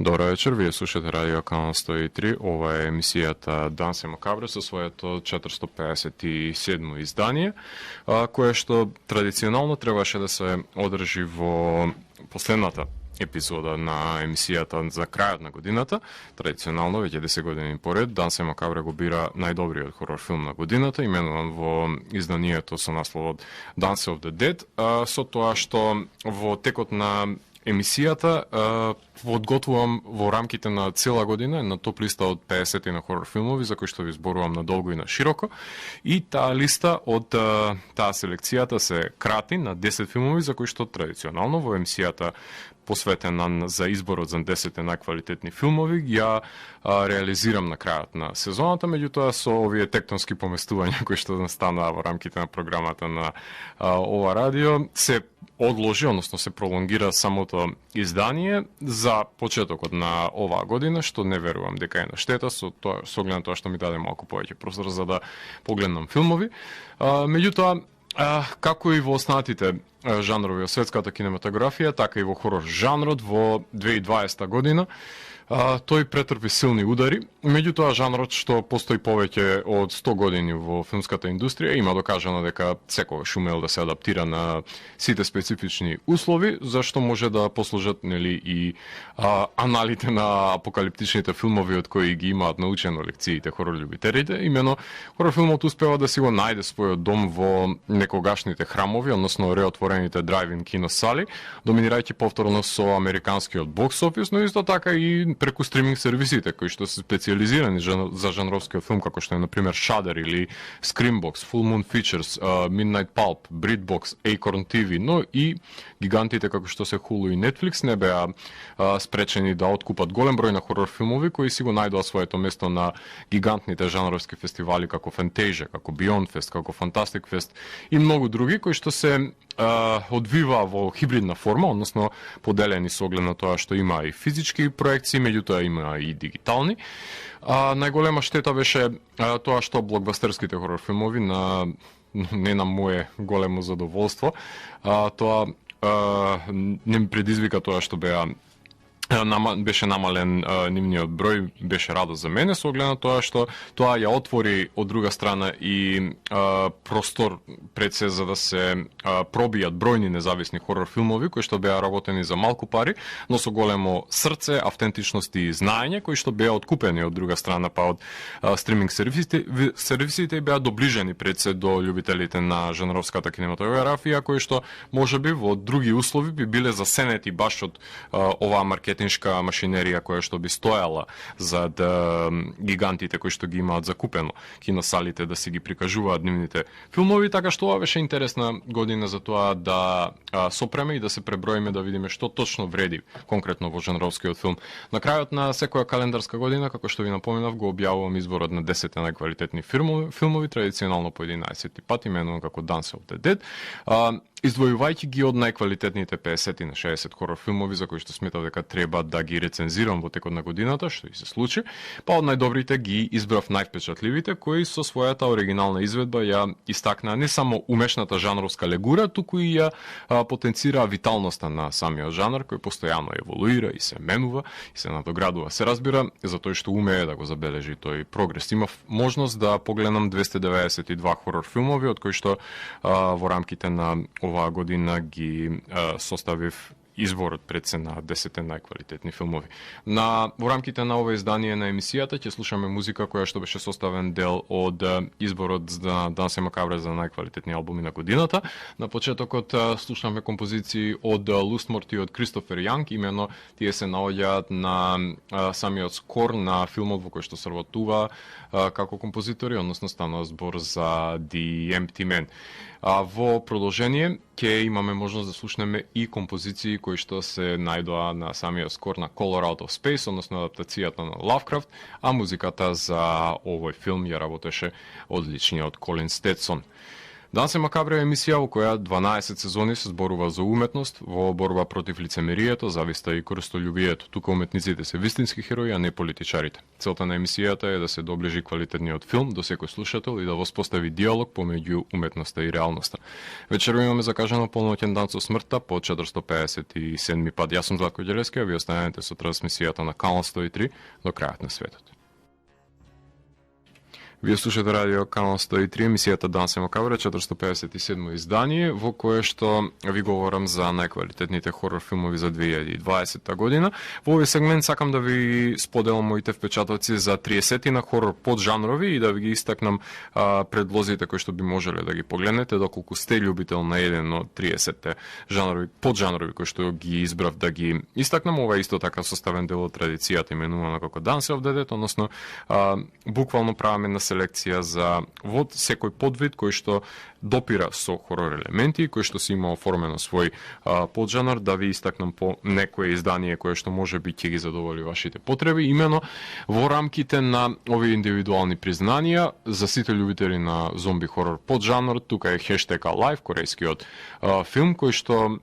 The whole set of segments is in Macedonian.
Добро вечер, вие слушате Радио Канал 103. Ова е емисијата Данс е Макабре со своето 457 издание, кое што традиционално требаше да се одржи во последната епизода на емисијата за крајот на годината. Традиционално, веќе 10 години поред, Данс е Макабре го бира најдобриот хорор филм на годината, именуван во изданието со насловот Dance of the Dead, со тоа што во текот на емисијата подготвувам во рамките на цела година на топ листа од 50 на хорор филмови за кои што ви зборувам на долго и на широко, и таа листа од таа селекцијата се крати на 10 филмови за кои што традиционално во емисијата посветена за изборот за 10 најквалитетни филмови ја реализирам на крајот на сезоната, меѓутоа со овие тектонски поместувања кои што настанаа во рамките на програмата на ова радио се одложи, односно се пролонгира самото издание за почетокот на оваа година, што не верувам дека е на штета, со оглед на тоа што ми даде малку повеќе простор за да погледнам филмови. Меѓутоа, како и во останатите жанрови од светската кинематографија, така и во хорор жанрот во 2020 година, тој претрпи силни удари. Меѓутоа, жанрот што постои повеќе од 100 години во филмската индустрија има докажано дека секогаш умел да се адаптира на сите специфични услови, зашто може да послужат и аналите на апокалиптичните филмови од кои ги имаат научено лекциите хорор љубителите. Имено, хорор филмот успева да си го најде својот дом во некогашните храмови, односно реотворените драйв-ин киносали, доминирајќи повторно со американскиот бокс офис, но исто така и преку стриминг сервисите кои што се специјализирани за жанровскиот филм, како што е например Shudder или Screambox, Full Moon Features, Midnight Pulp, BritBox, Acorn TV, но и гигантите како што се Hulu и Netflix не беа спречени да откупат голем број на хорор филмови кои си го најдоа своето место на гигантните жанровски фестивали како Fantasia, како Beyond Fest, како Fantastic Fest и многу други кои што се одвива во хибридна форма, односно поделени со оглед на тоа што има и физички проекции, меѓутоа има и дигитални. Најголема штета беше тоа што блокбастерските хорор филмови не на мое големо задоволство, тоа не ми предизвика тоа што беше намален нивниот број, беше радост за мене, со оглед на тоа што тоа ја отвори од друга страна и простор пред се за да се пробијат бројни независни хорор филмови кои што беа работени за малку пари, но со големо срце, автентичност и знаење, кои што беа откупени од друга страна па од стриминг сервисите и беа доближени пред се до љубителите на жанровската кинематографија, кои што можеби во други услови би биле засенети баш од оваа маркетиншка машинерија која што би стојала за гигантите кои што ги имаат закупено киносалите да си ги прикажуваат нивните филмови, така што ова беше интересна година за тоа да сопреме и да се преброиме да видиме што точно вреди конкретно во жанровскиот филм. На крајот на секоја календарска година, како што ви напоменав, го објавувам изборот на 10 најквалитетни филмови, традиционално по 11 пат, именуван како Dance of the Dead, издвојувајќи ги од најквалитетните 50 на 60 хорор филмови за кои што сметав дека треба да ги рецензирам во текот на годината, што и се случи, па од најдобрите ги избрав највпечатливите, кои со својата оригинална изведба ја истакнаа не само умешната жанровска легура, туку и ја потенцираа виталноста на самиот жанр, кој постојано еволуира и се менува и се надоградува. Се разбира, за тој што умее да го забележи тој прогрес. Имав можност да погледнам 292 хорор филмови, од кои што во рамките на оваа година ги составив изборот пред се на 10 најквалитетни филмови. Во рамките на ова издание на емисијата ќе слушаме музика која што беше составен дел од изборот за Данс е Макабре за најквалитетни албуми на годината. На почетокот слушаме композиции од Лустморт и од Кристофер Јанг, имено тие се наоѓаат на самиот скор на филмот во кој што се работува како композитори, односно станува збор за The Empty Man. Во продолжение ќе имаме можност да слушнеме и композиции кои што се најдоа на самиот скор на Color Out of Space, односно адаптацијата на Lovecraft, а музиката за овој филм ја работеше одличниот Колин Стетсон. Данс е макабра е емисија во која 12 сезони се зборува за уметност, во борба против лицемерието, зависта и користолюбието. Тука уметниците се вистински херои, а не политичарите. Целта на емисијата е да се доближи квалитетниот филм до секој слушател и да воспостави диалог помеѓу уметноста и реалноста. Вечерва имаме закажано полноќен дан со смртта по 457 пат. Јас сум Златко Ѓелевски, а ви останете со трансмисијата на Канал 103 до крајот на светот. Вие слушате радио Канал 103, емисијата Данс е макабра, 457 издание, во кое што ви говорам за најквалитетните хорор филмови за 2020 година. Во овој сегмент сакам да ви споделам моите впечатоци за 30 на хорор поджанрови и да ви ги истакнам предлозите кои што би можеле да ги погледнете, доколку сте љубител на еден од 30 жанрови, поджанрови кои што ги избрав да ги истакнам. Ова е исто така составен дел од традицијата именувана како Dance of the Dead, односно буквално правиме на селекција за во секој подвид кој што допира со хорор елементи, кој што си има оформено свој поджанр, да ви истакнам по некое издание кое што може би ќе ги задоволи вашите потреби, имено во рамките на овие индивидуални признанија за сите љубители на зомби хорор поджанр. Тука е #alive, корејскиот филм кој што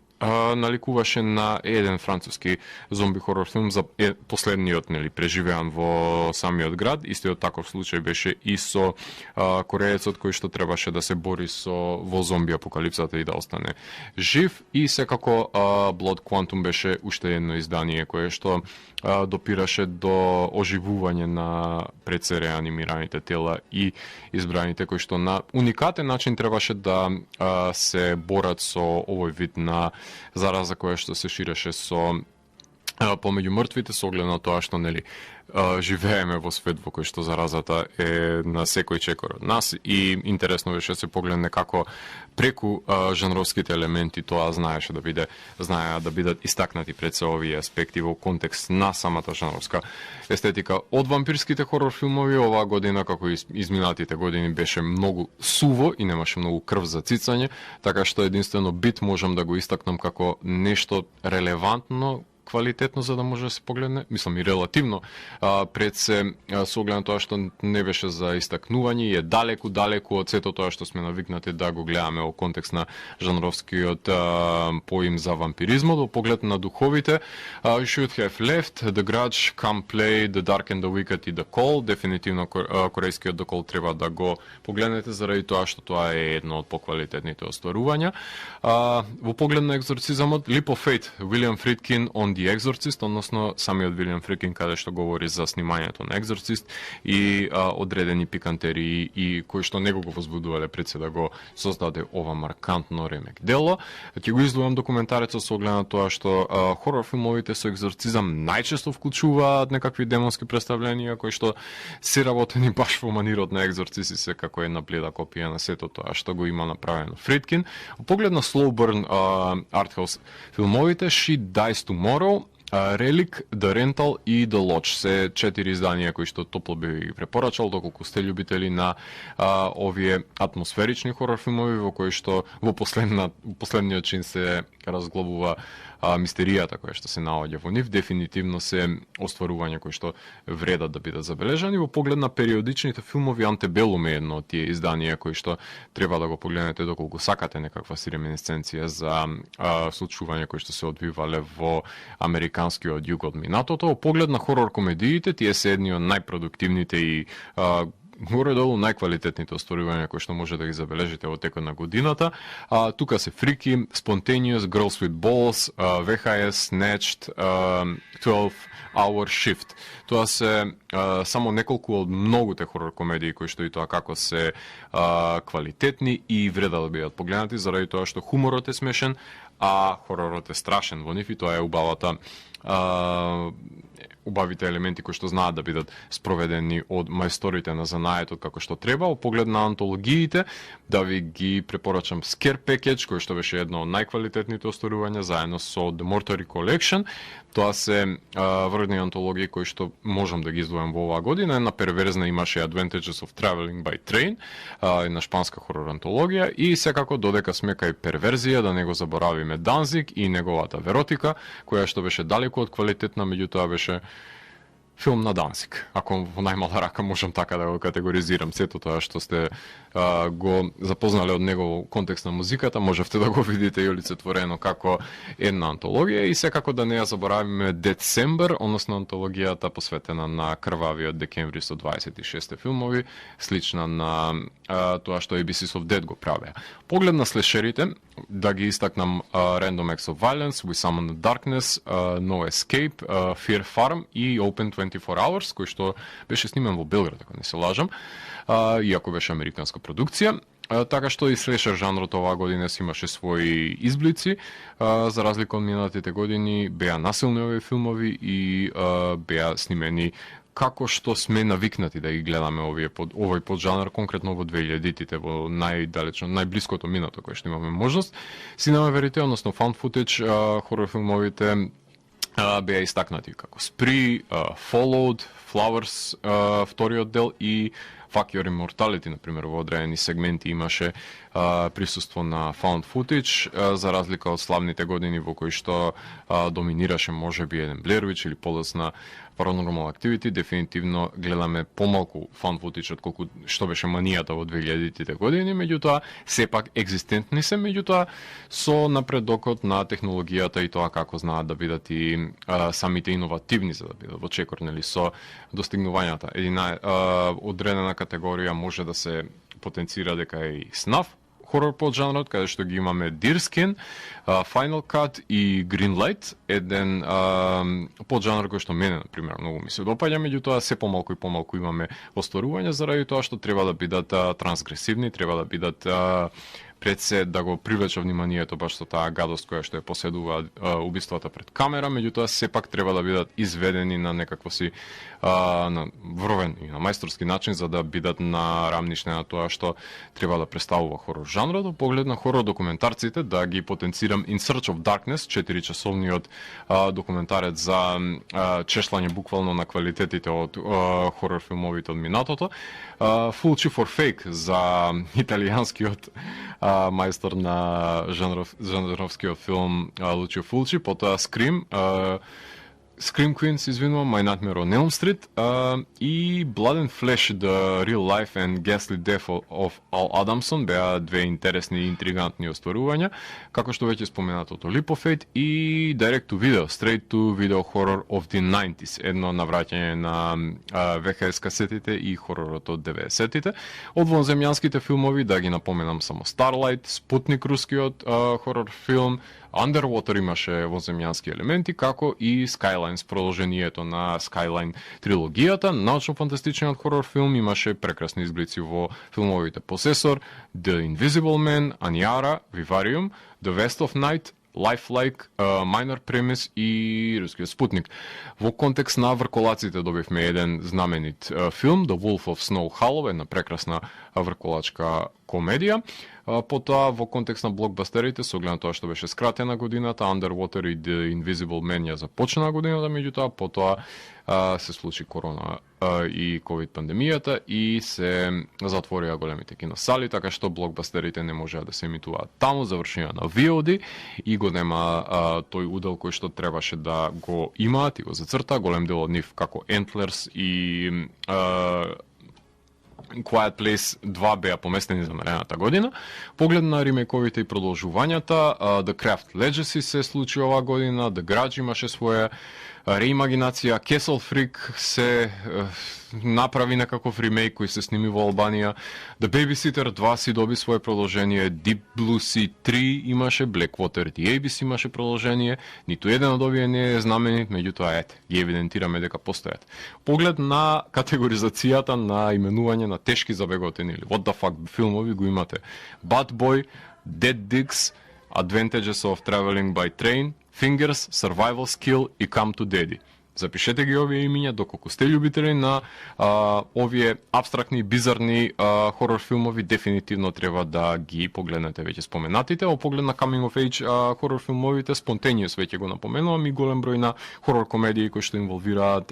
наликуваше на еден француски зомби хорор филм за последниот, нели, преживеан во самиот град. Истиот таков случај беше и со кореецот кој што требаше да се бори со во зомби апокалипсата и да остане жив. И секако Blood Quantum беше уште едно издание кое што допираше до оживување на предсе реанимираните тела и избраните кои што на уникатен начин требаше да се борат со овој вид на зараза која што се ширеше со помеѓу мртвите, со оглед на тоа што, нели, живееме во свет во кој што заразата е на секој чекор од нас, и интересно беше да се погледне како преку жанровските елементи тоа знаеше да бидат истакнати пред се овие аспекти во контекст на самата жанровска естетика. Од вампирските хорор филмови оваа година, како и изминатите години, беше многу суво и немаше многу крв за цицање, така што единствено Бит можам да го истакнам како нешто релевантно, квалитетно за да може да се погледне, мислам и релативно пред се со оглед на тоа што не беше за истакнување и е далеку од сето тоа што сме навикнати да го гледаме во контекст на жанровскиот поим за вампиризмот. Во поглед на духовите, You Should Have Left, The Grudge, Come Play, The Dark and the Wicked и The Call. Дефинитивно корејскиот The Call треба да го погледнете заради тоа што тоа е едно од поквалитетните остварувања. Во поглед на екзорцизамот, Leap of Faith, William Friedkin on The Exorcist, односно самиот Вилијам Фрикен, каде што говори за снимањето на Екзорцист и одредени пикантерии и кои што него го возбудувале пред се да го создаде ова маркантно ремек дело. Ќе го издвојам документарецот со оглед на тоа што хорор филмовите со екзорцизам најчесто вклучуваат некакви демонски представленија кои што се работени баш во манирот на Екзорцист и се како една бледа копија на сето тоа што го има направено Фриткин. Во поглед на slow burn артхаус филмовите, She Dies Tomorrow, Relic, The Rental и The Lodge се 4 изданија кои што топло би ги препорачал доколку сте љубители на овие атмосферични хорор филмови во кои што во последниот чин се разглобува мистеријата која што се наоѓа во нив. Дефинитивно се остварувања кои што вредат да бидат забележани. Во поглед на периодичните филмови, Антебелум е едно од тие изданија кои што треба да го погледнете доколку сакате некаква си реминисценција за случувања кои што се одвивале во американскиот југ од минатото. Во поглед на хорор комедиите, тие се едни од најпродуктивните и горе-долу најквалитетните остварувања кои што може да ги забележите во текот на годината. Тука се Freaky, Spontaneous, Girls with Balls, VHS, Snatched, 12-Hour Shift. Тоа се само неколку од многуте хорор комедии кои што и тоа како се квалитетни и вреда да бидат погледнати заради тоа што хуморот е смешен, а хоророт е страшен во нив и тоа е убавите елементи кои што знаат да бидат спроведени од мајсторите на занаетот како што треба. Во поглед на антологиите, да ви ги препорачам Scare Package, кој што беше едно од најквалитетните остварувања заедно со The Mortuary Collection. Тоа се врвни антологии кои што можам да ги издвојам во оваа година. Една перверзна имаше Adventures of Traveling by Train, една шпанска хорор антологија, и секако додека сме кај перверзија, да не го заборавиме Данзиг и неговата Веротика, која што беше далеку од квалитетна, меѓутоа беше Филм на Дансик, ако во најмала рака можам така да го категоризирам. Сето тоа што сте го запознали од него во контекст на музиката, можевте да го видите и олицетворено како една антологија и секако да не ја заборавиме Децембер, односно антологијата посветена на крвавиот декември со 26 филмови, слична на тоа што ABC of Dead го правеа. Поглед на слешерите, да ги истакнам Random Acts of Violence, We Summon the Darkness, No Escape, Fear Farm и Open 24 Hours, кој што беше снимен во Белград, ако не се лажам, иако беше американска продукција. Така што и слешер жанрот оваа година си имаше своји изблици, за разлика од минатите години беа насилни овие филмови и беа снимени како што сме навикнати да ги гледаме овој поджанр, конкретно во 2000-тите, во најблиското минато кое што имаме можност. Cinema Verite, односно found footage, хорор филмовите беа истакнати како Spree, Followed, Flowers, вториот дел и Fuck Your Immortality, например, во одредени сегменти имаше присуство на found footage, за разлика од славните години во кои што доминираше можеби еден Blair Witch или подоцна Paranormal Activity. Дефинитивно гледаме помалку found footage од колку што беше манијата во 2000-тите години, меѓутоа сепак екзистентни се, меѓутоа со напредокот на технологијата и тоа како знаат да бидат и самите иновативни за да бидат во чекор, нели, со достигнувањата. Една одредена категорија може да се потенцира дека е и snuff хорор поджанрот, каде што ги имаме Deerskin, Final Cut и Greenlight, еден поджанр кој што мене, например, многу ми се допаѓа, меѓутоа се помалку и помалку имаме остварување заради тоа што треба да бидат трансгресивни, треба да бидат пред се да го привлече вниманието баш со таа гадост која што ја поседува убиствата пред камера, меѓутоа сепак треба да бидат изведени на некакво си на вровен и на мајсторски начин за да бидат на рамнишне на тоа што треба да представува хорор жанрот. Поглед на хорор документарците, да ги потенцирам In Search of Darkness, 4-часовниот документарец за чешлање буквално на квалитетите од хорор филмовите од минатото. Fulci for Fake за италијанскиот мајстор на жанровскиот филм Лучио Фулчи, потоа Scream Queens, извинувам, My Nightmare on Elm Street и Blood and Flesh, The Real Life and Ghastly Death of Al Adamson беа две интересни и интригантни остварувања, како што веќе споменатото Leap of Faith и Direct to Video, Straight to Video Horror of the 90s, едно навраќање на VHS касетите и хоророт од 90-тите. Од вонземјанските филмови, да ги напоменам само Starlight, Спутник, рускиот хорор филм, Underwater имаше вонземјански елементи, како и Skylines, продолжението на Skyline трилогијата. Научно-фантастичниот хорор филм имаше прекрасни изблици во филмовите Possessor, The Invisible Man, Aniara, Vivarium, The West of Night, Lifelike, Minor Premise и рускиот Спутник. Во контекст на врколаците добивме еден знаменит филм, The Wolf of Snow Hollow, една прекрасна врколачка комедија. Потоа во контекст на блокбастерите, со оглед на тоа што беше скратена годината, Underwater и The Invisible Man ја започна годината, меѓутоа потоа се случи корона и ковид пандемијата и се затворија големите киносали, така што блокбастерите не можеа да се емитуваат таму, завршија на VOD и го нема тој удел кој што требаше да го имаат и го зацрта. Голем дел од нив како Antlers и Quiet Place 2 беа поместени за наредната година. Поглед на ремейковите и продолжувањата, The Craft Legacy се случи оваа година, The Grudge имаше своја реимагинација, Castle Freak се направи некаков ремейк кој се сними во Албанија, The Babysitter 2 си доби свое продолжение, Deep Blue Sea 3 имаше, Blackwater The Abyss имаше продолжение, ниту еден од овие не е знаменит, меѓутоа ги евидентираме дека постојат. Поглед на категоризацијата на именување на тешки забеготини или what the fuck филмови го имате Bad Boy, Dead Dicks, Advantages of Traveling by Train, Fingers, Survival Skill и Come to Daddy. Запишете ги овие имиња доколку сте љубители на овие абстрактни, бизарни хорор филмови, дефинитивно треба да ги погледнете веќе споменатите. Во поглед на Coming of Age хорор филмовите, Spontaneous веќе го напоменувам и голем број на хорор комедии кои што инволвираат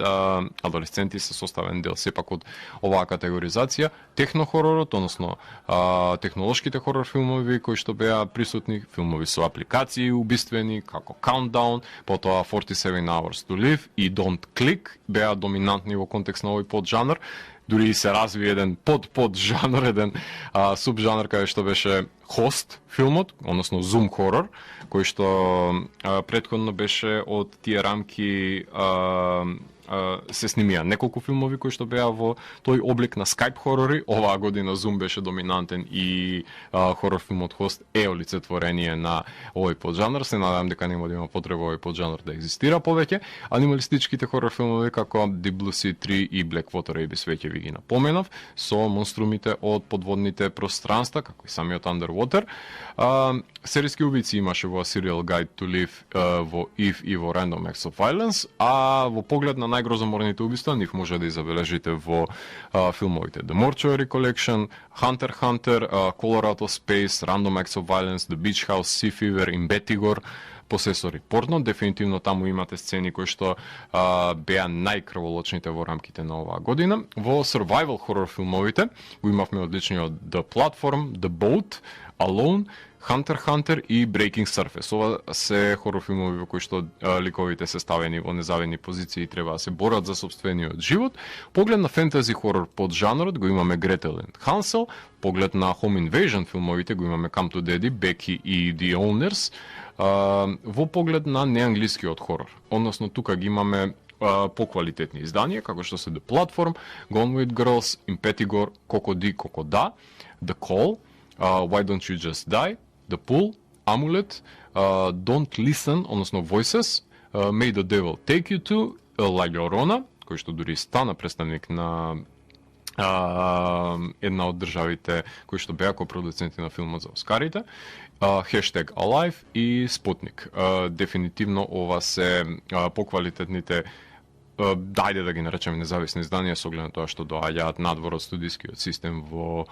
адолесценти се составен дел сепак од оваа категоризација. Технохоророт, односно технолошките хорор филмови кои што беа присутни, филмови со апликации убиствени како Countdown, потоа 47 Hours to Live и Don't Click беа доминантни во контекст на овој поджанр. Дури и се разви еден поджанр, еден субжанр кај што беше Host филмот, односно Zoom хорор, кој што претходно беше од тие рамки се снимија неколку филмови кои што беа во тој облик на Skype хорори. Оваа година Zoom беше доминантен и хорор филмот Host е олицетворение на овој поджанр. Се надевам дека нема да има потреба овој поджанр да екзистира повеќе. Анималистичките хорор филмови како Deep Blue Sea 3 и Blackwater Abyss веќе ви ги напоменав, со монструмите од подводните пространства, како и самиот Underwater. Серијски убици имаше во Serial Guide to Live, во Eve и во Random Acts of Violence, а во поглед на најгрозоморните убиства, нив може да забележите во филмовите The Mortuary Collection, Hunter x Hunter, Colorado Space, Random Acts of Violence, The Beach House, Sea Fever, Imbetigor, Посесори порно. Дефинитивно таму имате сцени кои што беа најкрволочните во рамките на оваа година. Во survival хорор филмовите го имавме одличниот The Platform, The Boat, Alone, Hunter x Hunter и Breaking Surface. Ова се хорор филмови во кои што ликовите се ставени во незавидни позиции и треба да се борат за сопствениот живот. Поглед на фентези хорор под жанрот го имаме Gretel and Hansel. Поглед на Home Invasion филмовите го имаме Come to Daddy, Becky и The Owners. Во поглед на неанглискиот хорор, односно тука ги имаме поквалитетни изданија, како што се The Platform, Gone with Girls, Impetigore, Coco D, Coco Da, The Call, Why Don't You Just Die, The Pool, Amulet, Don't Listen, односно Voices, May the Devil Take You To, La Llorona, кој што дури стана представник на една од државите кои што беа копродуценти на филмот за Оскарите, Hashtag Alive и Sputnik. Дефинитивно ова се поквалитетните, дајде да ги наречеме независни изданија со оглед на тоа што доаѓаат надвор од студискиот систем во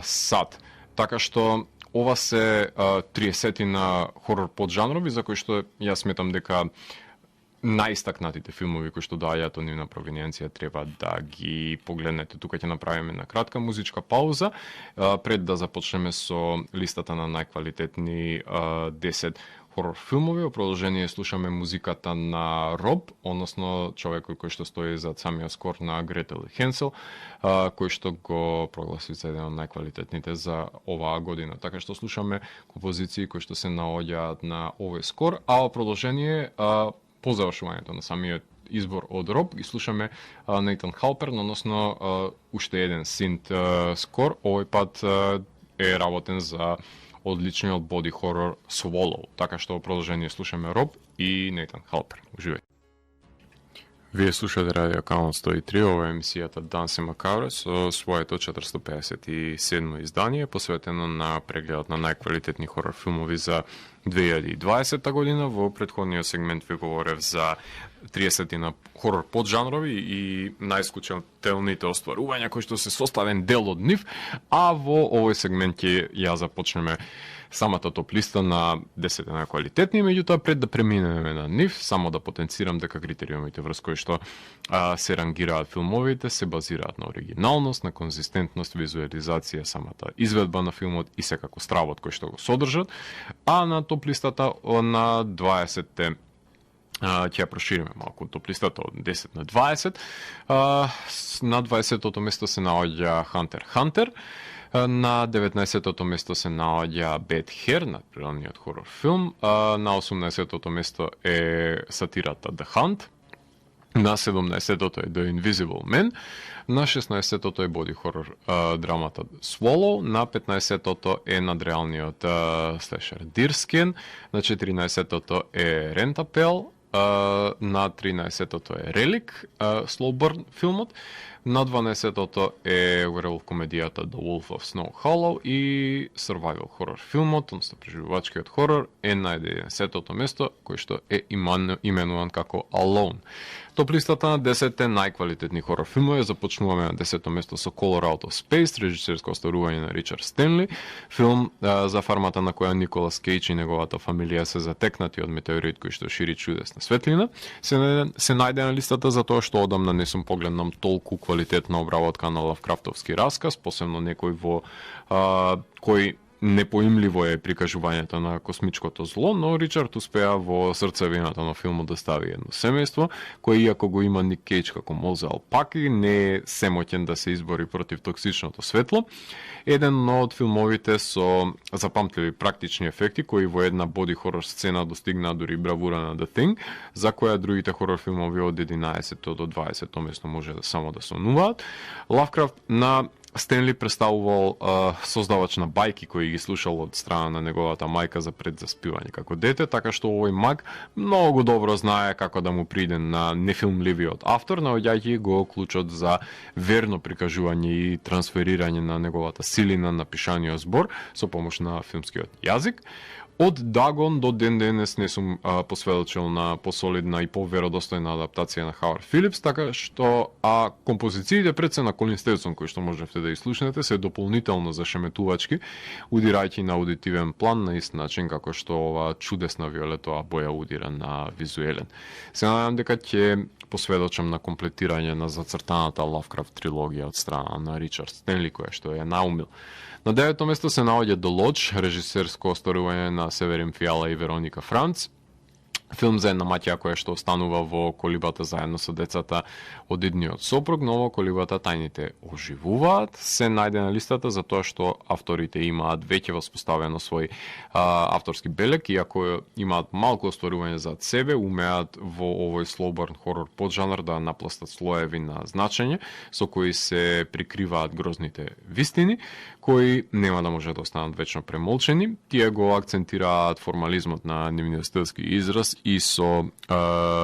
САД. Така што ова се 30 на хорор поджанрови за кои што јас сметам дека најистакнатите филмови кои што доаѓаат од нивна провиненција треба да ги погледнете. Тука ќе направиме на кратка музичка пауза пред да започнеме со листата на најквалитетни 10 хорор филмови. Во продолжение слушаме музиката на Роб, односно човекот кој што стои за самиот скор на Gretel и Hansel, кој што го прогласи за еден од најквалитетните за оваа година. Така што слушаме композиции кои што се наоѓаат на овој скор, а во продолжение по завршувањето на самиот избор од Роб ги слушаме Нейтан Халпер, односно уште еден синт скор, овој пат е работен за одличниот боди хорор Swallow. Така што во продолжение слушаме Роб и Нейтан Халпер. Уживајте. Вие слушате Радио Канал 103, ова е емисијата Данси Макабре со своето 457 издание, посветено на прегледот на најквалитетни хорор филмови за 2020 година. Во претходниот сегмент ви говорев за 30 на хорор поджанрови и најскучителните остварувања кои што се составен дел од нив, а во овој сегмент ќе ја започнеме самата топ листа на 10 најквалитетни, меѓутоа пред да преминеме на нив, само да потенцирам дека критериумите врз кои што се рангираат филмовите се базираат на оригиналност, на конзистентност, визуализација, самата изведба на филмот и секако стравот кој што го содржат, а на топ листата на 20-те ќе ја прошириме малку топ листата од 10 на 20. На 20-тото место се наоѓа Hunter x Hunter. На 19-тото место се наоѓа Bad Hair, надприродниот хорор филм. На 18-тото место е сатирата The Hunt. На 17-тото е The Invisible Man. На 16-тото е боди хорор драмата Swallow. На 15-тото е надреалниот слешер Deer Skin. На 14-тото е Rentapel. На 13-тото е Relic, Slow Burn филмот. На 12-тото е werewolf комедијата The Wolf of Snow Hollow и survival хорор филмот, односно преживувачкиот хорор е на 11-тото место, кој што е именуван како Alone. Топ листата на 10 најквалитетни хорор филмови започнуваме на 10-то место со Colorado Space, режисерско остварување на Ричард Стенли, филм за фармата на која Николас Кейдж и неговата фамилија се затекнати од метеорит кој што шири чудесна светлина. Се најде на листата за тоа што одамна не сум погледнам толку квалитетна обработка на Лавкрафтовски расказ, посебно некој кој непоимливо е прикажувањето на космичкото зло, но Ричард успеа во срцевината на филмот да стави едно семејство, кој иако го има Ник Кейдж како моза алпаки, не е семоќен да се избори против токсичното светло. Еден од филмовите со запамтливи практични ефекти, кои во една боди хорор сцена достигнаа дури бравура на The Thing, за која другите хорор филмови од 11 до 20 место може само да сонуваат. Лавкрафт на Стенли представувал создавач на бајки кои ги слушал од страна на неговата мајка за предзаспивање како дете, така што овој маг многу добро знае како да му приде на нефилмливиот автор, наоѓајќи го клучот за верно прикажување и трансферирање на неговата силина на пишаниот збор со помош на филмскиот јазик. Од Дагон до ден денес не сум посведочил на посолидна и поверодостојна адаптација на Хауард Филипс, така што композициите пред се на Колин Стевсон, кои што можете да изслушнете, се дополнително зашеметувачки, удирајќи на аудитивен план на ист начин како што ова чудесна виолетова боја удира на визуелен. Се надам дека ќе посведочам на комплетирање на зацртаната Лавкрафт трилогија од страна на Ричард Стенли, која што ја наумил. На 9-то место се наоѓа The Lodge, режисерско остварување на Северин Фиала и Вероника Франц. Филм за една маќа која што останува во колибата заедно со децата од идниот сопруг, но во колибата тајните оживуваат. Се најде на листата за тоа што авторите имаат веќе воспоставено свој авторски белег, иако имаат малку остварување за себе, умеат во овој slow burn хорор поджанр да напластат слоеви на значење со кои се прикриваат грозните вистини, кои нема да може да останат вечно премолчени. Тие го акцентираат формализмот на нивниот стилски израз и со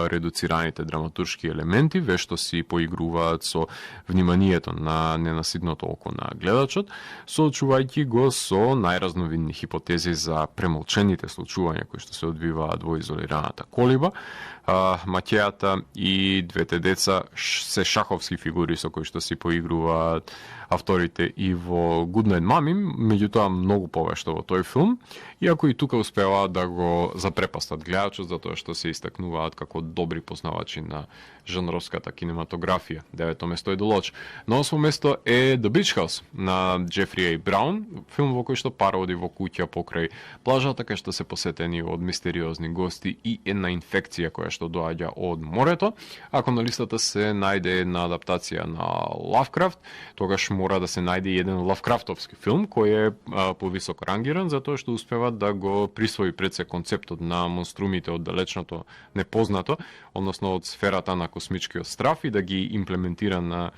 редуцираните драматуршки елементи, вешто си поигруваат со вниманието на ненасидното око на гледачот, соочувајќи го со најразновидни хипотези за премолчените случувања кои што се одвиваат во изолираната колиба. Маќејата и двете деца се шаховски фигури со кои што си поигруваат авторите и во Good Night Mommy, меѓутоа многу повешто во тој филм, иако и тука успеваат да го запрепастат гледачот затоа што се истакнуваат како добри познавачи на жанровската кинематографија. 9-то место е The Lodge. На 8-то место е The Beach House на Джефри А. Браун, филм во кој што пара оди во куќа покрај плажата, кај што се посетени од мистериозни гости и една инфекција која што доаѓа од морето. Ако на листата се најде една адаптација на Лавкрафт, тогаш мора да се најде еден лавкрафтовски филм кој е повисоко рангиран затоа што успева да го присвои пред се концептот на монструмите од далечното непознато, односно од сферата на космичкиот страв и да ги имплементира на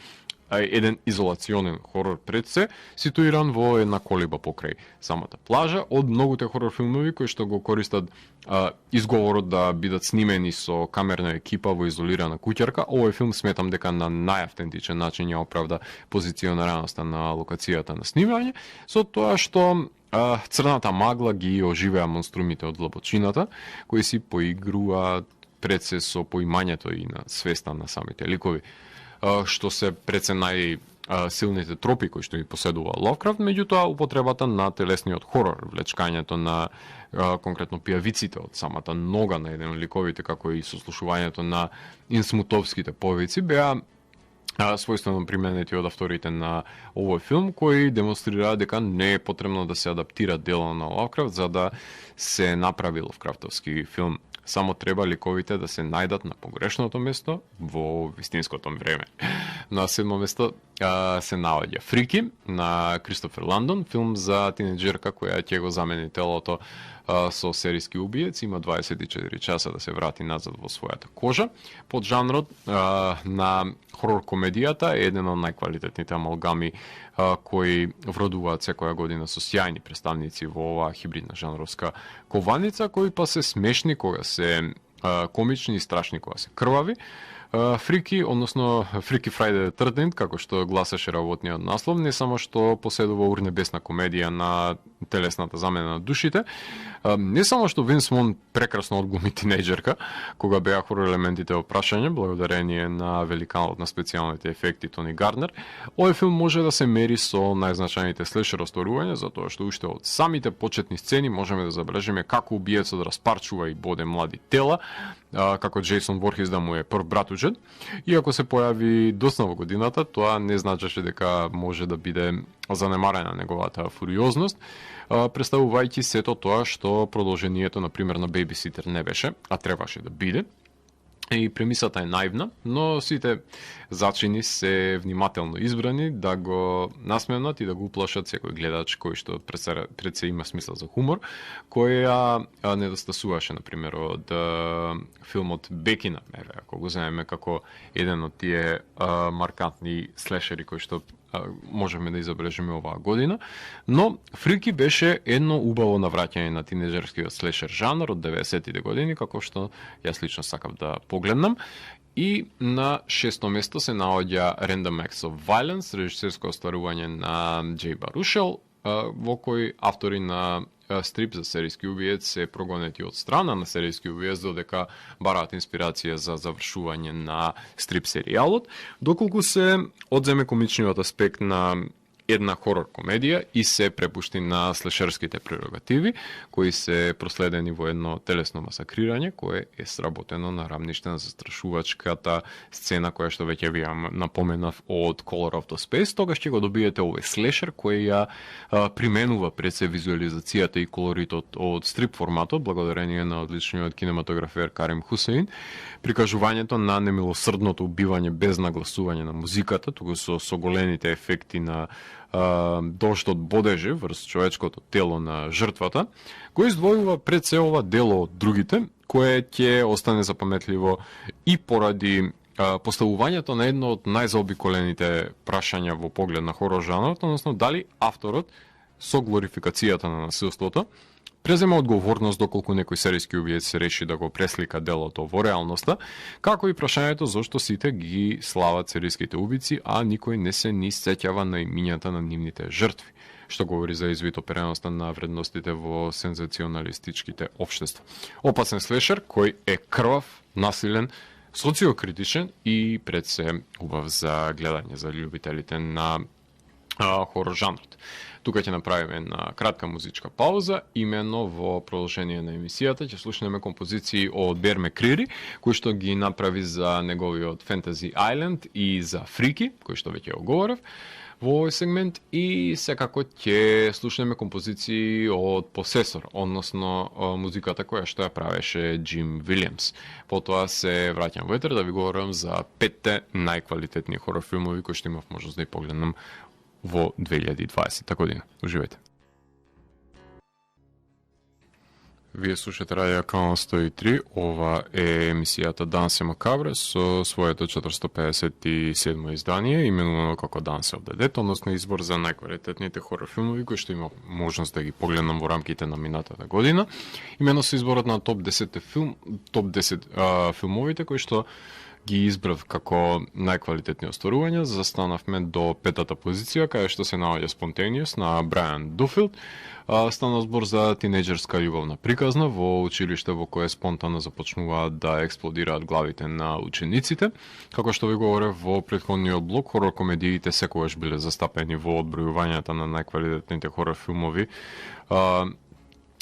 еден изолационен хорор пред се, ситуиран во една колиба покрај самата плажа, од многуте хорор филмови кои што го користат изговорот да бидат снимени со камерна екипа во изолирана куќарка. Овој филм сметам дека на најавтентичен начин ја оправда позиционираноста на локацијата на снимање, со тоа што црната магла ги оживеа монструмите од длабочината, кои си поигруваат пред се со поимањето и на свеста на самите ликови, што се пред се силните тропи кои што ги поседува Лавкрафт, меѓутоа употребата на телесниот хорор, влечкањето на конкретно пијавиците од самата нога на еден од ликовите, како и сослушувањето на инсмутовските повици, беа својствено применети од авторите на овој филм, кои демонстрираат дека не е потребно да се адаптира дело на Лавкрафт за да се направи лавкрафтовски филм. Само треба ликовите да се најдат на погрешното место во вистинското време. На 7-то место се наоѓа Фрики на Кристофер Ландон, филм за тинеџерка која ќе го замени телото со серијски убиец, има 24 часа да се врати назад во својата кожа. Под жанрот на хорор комедијата е еден од најквалитетните амалгами кои вродуваат секоја година со сјајни представници во оваа хибридна жанровска кованица, кои па се смешни кога се комични и страшни кога се крвави. Фрики, односно Freaky Friday the 13th, како што гласеше работниот наслов, не само што поседува урнебесна комедија на телесната замена на душите, не само што Винс Вон прекрасно одглуми тинеџерка, кога беа хорор елементите во прашање, благодарение на великанот на специјалните ефекти Тони Гарднер, овој филм може да се мери со најзначајните слешер остварувања, затоа што уште од самите почетни сцени можеме да забележиме како убиецот распарчува и боде млади тела, како Джейсон Борхес да му е прв братучет. Иако се појави доцна во годината, тоа не значеше дека може да биде занемарена неговата фуриозност, представувајќи сето тоа што продолжението, например, на Бейбиситер не беше, а требаше да биде. И премисата е наивна, но сите зачини се внимателно избрани да го насмеонат и да го уплашат секој гледач кој што пред се има смисла за хумор, која недостасуваше, например, од филмот Бекина, ако го земеме како еден од тие маркантни слешери кои што можеме да изобележиме оваа година, но Фрики беше едно убаво навраќање на тинеџерскиот слешер жанр од 90-тите години, како што јас лично сакав да погледнам. И на 6-то место се наоѓа Random Acts of Violence, режисерско остварување на Джей Барушел, во кој автори на стрип за серијски убиец се прогонети од страна на серијски убиец, додека бараат инспирација за завршување на стрип серијалот, доколку се одземе комичниот аспект на една хорор комедија и се препушти на слешерските прерогативи, кои се проследени во едно телесно масакрирање, кое е сработено на рамниште на застрашувачката сцена која што веќе ви ја напоменав од Color of the Space. Тогаш ќе го добиете овој слешер кој ја применува пред се визуализацијата и колоритот од стрип форматот, благодарение на одличниот кинематографер Карим Хусейн, прикажувањето на немилосрдното убивање без нагласување на музиката, туку со соголените ефекти на доштот бодежи врз човечкото тело на жртвата, кој издвојува пред се ова дело од другите, кое ќе остане запаметливо и поради поставувањето на едно од најзаобиколените прашања во поглед на хорор жанрот, односно дали авторот со глорификацијата на насилството презема одговорност доколку некој серијски убиец реши да го преслика делото во реалноста, како и прашањето зошто сите ги слават серијските убици, а никој не се ни сеќава на имињата на нивните жртви, што говори за извитопереноста на вредностите во сензационалистичките општества. Опасен слешер кој е крвав, насилен, социокритичен и пред се убав за гледање за љубителите на хорор жанрот. Тука ќе направиме една кратка музичка пауза, имено во продолжение на емисијата ќе слушнеме композиции од Бер Мекрири, кој што ги направи за неговиот Fantasy Island и за Фрики, кој што веќе оговорев во овој сегмент, и секако ќе слушнеме композиции од Посесор, односно музиката која што ја правеше Джим Вилиамс. Потоа се враќам во етер да ви говорам за 5 најквалитетни хорор филмови кои што имав можност да ја погледнам во 2020 година. Уживајте. Вие слушате Радио Канал 103, ова е емисијата Дансе Макабре со своето 457 издание, именувано како Dance of the Dead, односно избор за најквалитетните хорор филмови кои што има можност да ги погледнам во рамките на минатата година. Имено со изборот на топ 10 филмовите кои што ги избрав како најквалитетни остварувања, застанавме до 5-та позиција, каде што се наоѓа Spontaneous на Брайан Дуфилд. Стана збор за тинеџерска љубовна приказна во училиште во кое спонтано започнуваат да експлодираат главите на учениците. Како што ви говорев во претходниот блок, хорор комедиите секогаш биле застапени во одбројувањата на најквалитетните хорор филмови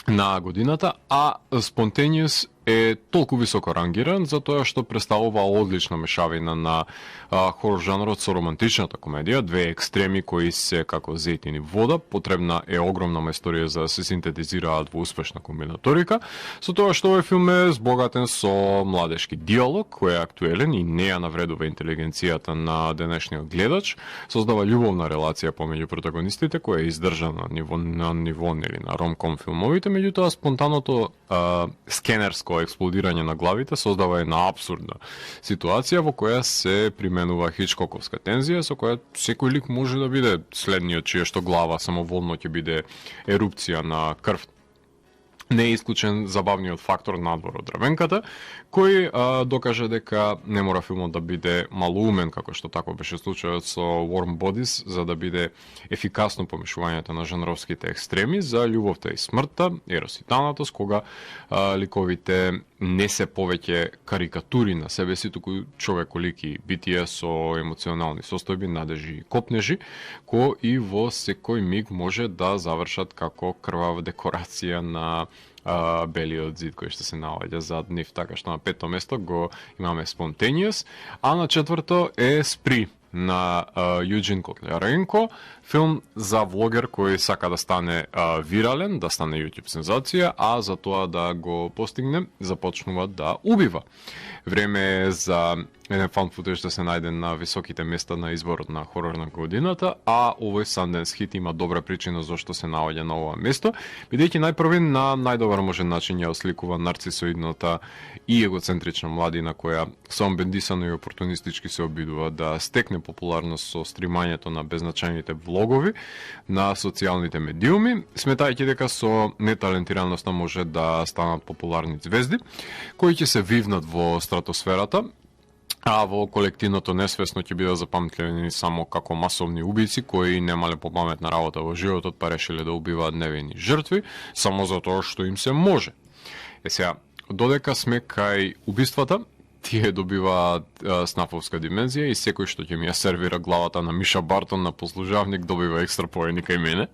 на годината, а Spontaneous е толку високо рангиран затоа што представува одлична мешавина на хорор жанрот со романтичната комедија, две екстреми кои се како зејтин и вода, потребна е огромна мајсторија за да се синтетизираат во успешна комбинаторика, со тоа што овој филм е збогатен со младешки диалог кој е актуелен и не ја навредува интелигенцијата на денешниот гледач, создава љубовна релација помеѓу протагонистите која е издржана на ниво или на ромком филмовите, меѓутоа спонтаното скенерско експлодирање на главите создава една абсурдна ситуација во која се применува хичкоковска тензија со која секој лик може да биде следниот чија што глава самоволно ќе биде ерупција на крв. Не е исклучен забавниот фактор надвор од дрвенката, кој докаже дека не мора филмот да биде малоумен, како што тако беше случајот со Warm Bodies, за да биде ефикасно помешувањето на жанровските екстреми за љубовта и смртта, ерос и танатос, кога ликовите не се повеќе карикатури на себе си, туку човеколики битија со емоционални состојби, надежи и копнежи, кои и во секој миг може да завршат како крвава декорација на белиот зид кој што се наоѓа зад нив, така што на пето место го имаме Spontaneous, а на четврто е Спри на Юджин Котляренко, филм за влогер кој сака да стане вирален, да стане YouTube сензација, а за тоа да го постигне, започнува да убива. Време е за еден фан футеж да се најде на високите места на изборот на хорор на годината, а овој Sundance Hit има добра причина зашто се наоѓа на ова место, бидејќи најпрви на најдобар можен начин ја осликува нарцисоидната и егоцентрична младина која самобендисано и опортунистички се обидува да стекне популарност со стримањето на беззначајните влогови на социјалните медиуми, сметајќи дека со неталентираноста може да станат популарни звезди, кои ќе се вивнат во стратосферата, а во колективното несвесно ќе бидат запамтени само како масовни убици кои немале попаметна работа во животот, па решиле да убиваат невини жртви само затоа што им се може. Сега, додека сме кај убиствата, тие добиваат снафовска димензија и секој што ќе ми ја сервира главата на Миша Бартон на послужавник добива екстра поени кај мене.